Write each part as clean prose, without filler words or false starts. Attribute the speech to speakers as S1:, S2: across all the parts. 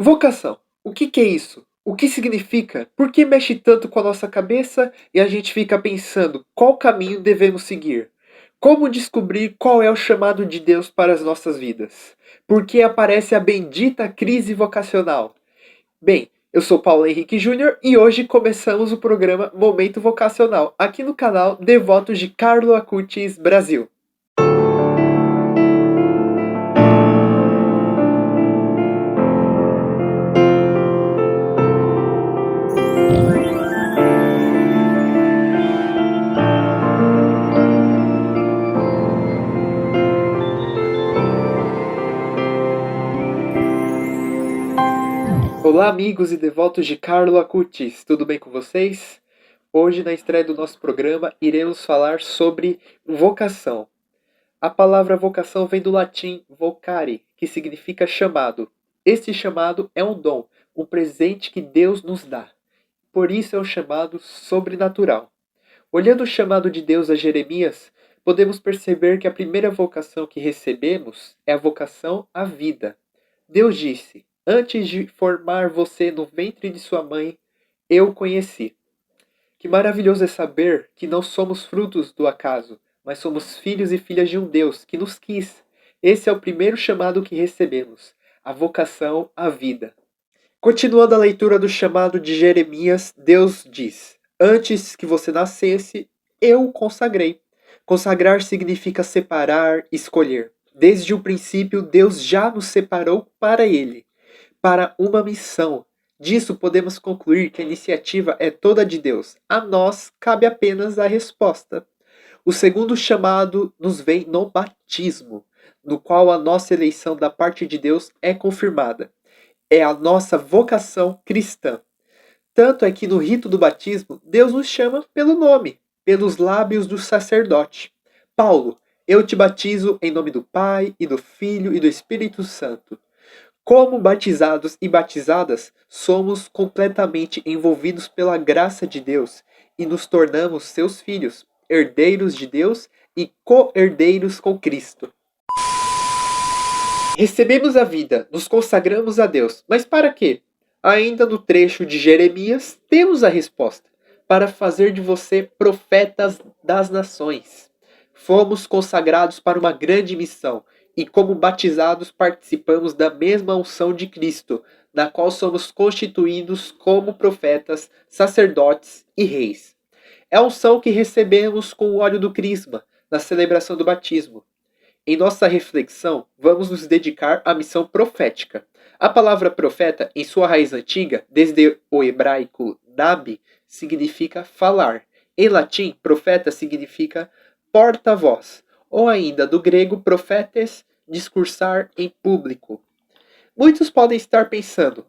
S1: Vocação. O que é isso? O que significa? Por que mexe tanto com a nossa cabeça e a gente fica pensando qual caminho devemos seguir? Como descobrir qual é o chamado de Deus para as nossas vidas? Por que aparece a bendita crise vocacional? Bem, eu sou Paulo Henrique Júnior e hoje começamos o programa Momento Vocacional, aqui no canal Devotos de Carlo Acutis Brasil. Olá, amigos e devotos de Carlo Acutis, tudo bem com vocês? Hoje, na estreia do nosso programa, iremos falar sobre vocação. A palavra vocação vem do latim vocare, que significa chamado. Este chamado é um dom, um presente que Deus nos dá. Por isso é um chamado sobrenatural. Olhando o chamado de Deus a Jeremias, podemos perceber que a primeira vocação que recebemos é a vocação à vida. Deus disse: Antes de formar você no ventre de sua mãe, eu o conheci. Que maravilhoso é saber que não somos frutos do acaso, mas somos filhos e filhas de um Deus que nos quis. Esse é o primeiro chamado que recebemos, a vocação à vida. Continuando a leitura do chamado de Jeremias, Deus diz: Antes que você nascesse, eu o consagrei. Consagrar significa separar, escolher. Desde o princípio, Deus já nos separou para Ele, para uma missão. Disso podemos concluir que a iniciativa é toda de Deus. A nós cabe apenas a resposta. O segundo chamado nos vem no batismo, no qual a nossa eleição da parte de Deus é confirmada. É a nossa vocação cristã. Tanto é que no rito do batismo, Deus nos chama pelo nome, pelos lábios do sacerdote. Paulo, eu te batizo em nome do Pai, e do Filho e do Espírito Santo. Como batizados e batizadas, somos completamente envolvidos pela graça de Deus e nos tornamos seus filhos, herdeiros de Deus e co-herdeiros com Cristo. Recebemos a vida, nos consagramos a Deus, mas para quê? Ainda no trecho de Jeremias, temos a resposta: para fazer de você profetas das nações. Fomos consagrados para uma grande missão e, como batizados, participamos da mesma unção de Cristo, na qual somos constituídos como profetas, sacerdotes e reis. É a unção que recebemos com o óleo do crisma, na celebração do batismo. Em nossa reflexão, vamos nos dedicar à missão profética. A palavra profeta, em sua raiz antiga, desde o hebraico nabi, significa falar. Em latim, profeta significa porta-voz, ou ainda do grego profetes, discursar em público. Muitos podem estar pensando: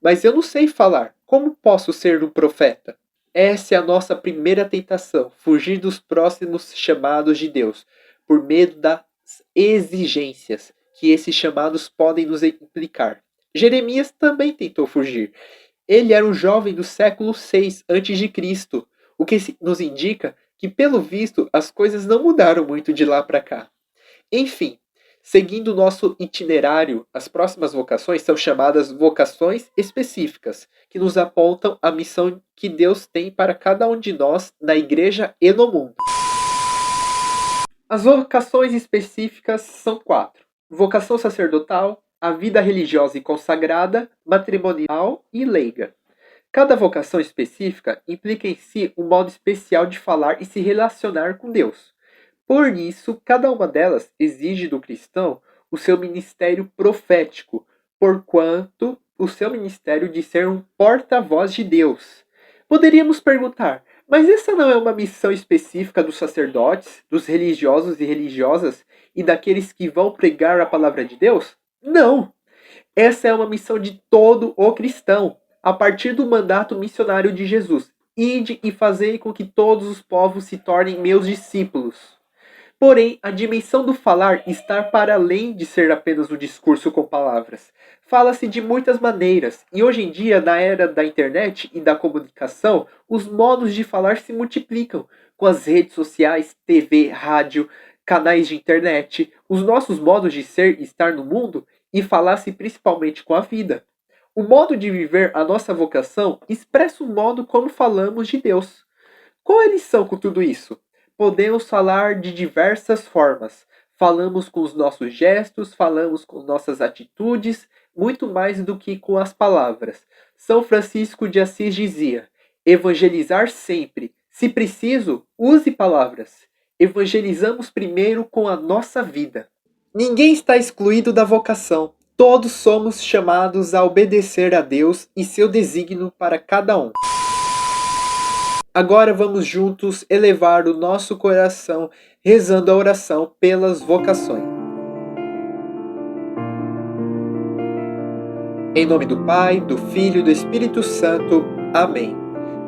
S1: mas eu não sei falar, como posso ser um profeta? Essa é a nossa primeira tentação, fugir dos próximos chamados de Deus, por medo das exigências que esses chamados podem nos implicar. Jeremias também tentou fugir. Ele era um jovem do século 6 a.C., o que nos indica que, pelo visto, as coisas não mudaram muito de lá para cá. Enfim, seguindo o nosso itinerário, as próximas vocações são chamadas vocações específicas, que nos apontam a missão que Deus tem para cada um de nós na igreja e no mundo. As vocações específicas são 4: vocação sacerdotal, a vida religiosa e consagrada, matrimonial e leiga. Cada vocação específica implica em si um modo especial de falar e se relacionar com Deus. Por isso, cada uma delas exige do cristão o seu ministério profético, porquanto o seu ministério de ser um porta-voz de Deus. Poderíamos perguntar: mas essa não é uma missão específica dos sacerdotes, dos religiosos e religiosas e daqueles que vão pregar a palavra de Deus? Não! Essa é uma missão de todo o cristão, a partir do mandato missionário de Jesus: ide e fazei com que todos os povos se tornem meus discípulos. Porém, a dimensão do falar está para além de ser apenas o discurso com palavras. Fala-se de muitas maneiras, e hoje em dia, na era da internet e da comunicação, os modos de falar se multiplicam, com as redes sociais, TV, rádio, canais de internet, os nossos modos de ser e estar no mundo, e falar-se principalmente com a vida. O modo de viver a nossa vocação expressa o modo como falamos de Deus. Qual é a lição com tudo isso? Podemos falar de diversas formas. Falamos com os nossos gestos, falamos com nossas atitudes, muito mais do que com as palavras. São Francisco de Assis dizia: evangelizar sempre. Se preciso, use palavras. Evangelizamos primeiro com a nossa vida. Ninguém está excluído da vocação. Todos somos chamados a obedecer a Deus e seu desígnio para cada um. Agora vamos juntos elevar o nosso coração, rezando a oração pelas vocações. Em nome do Pai, do Filho e do Espírito Santo. Amém.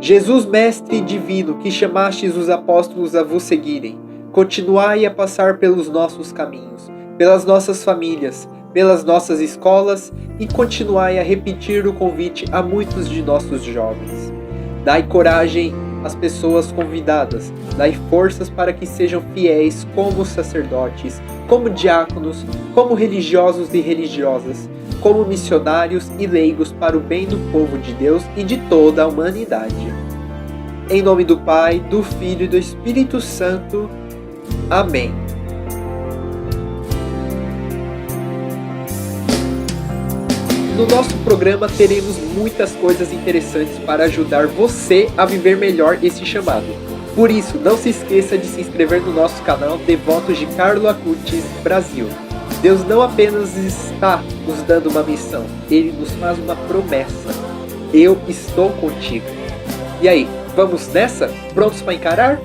S1: Jesus, Mestre Divino, que chamastes os apóstolos a vos seguirem, continuai a passar pelos nossos caminhos, pelas nossas famílias, pelas nossas escolas e continuai a repetir o convite a muitos de nossos jovens. Dai coragem às pessoas convidadas, dai forças para que sejam fiéis como sacerdotes, como diáconos, como religiosos e religiosas, como missionários e leigos para o bem do povo de Deus e de toda a humanidade. Em nome do Pai, do Filho e do Espírito Santo. Amém. No nosso programa teremos muitas coisas interessantes para ajudar você a viver melhor esse chamado. Por isso, não se esqueça de se inscrever no nosso canal Devotos de Carlo Acutis Brasil. Deus não apenas está nos dando uma missão, Ele nos faz uma promessa. Eu estou contigo. E aí, vamos nessa? Prontos para encarar?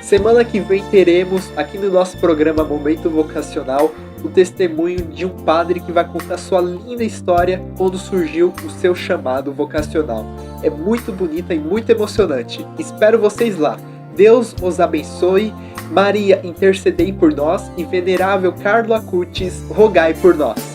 S1: Semana que vem teremos aqui no nosso programa Momento Vocacional o testemunho de um padre que vai contar sua linda história quando surgiu o seu chamado vocacional. É muito bonita e muito emocionante. Espero vocês lá. Deus os abençoe. Maria, intercedei por nós e venerável Carlo Acutis, rogai por nós.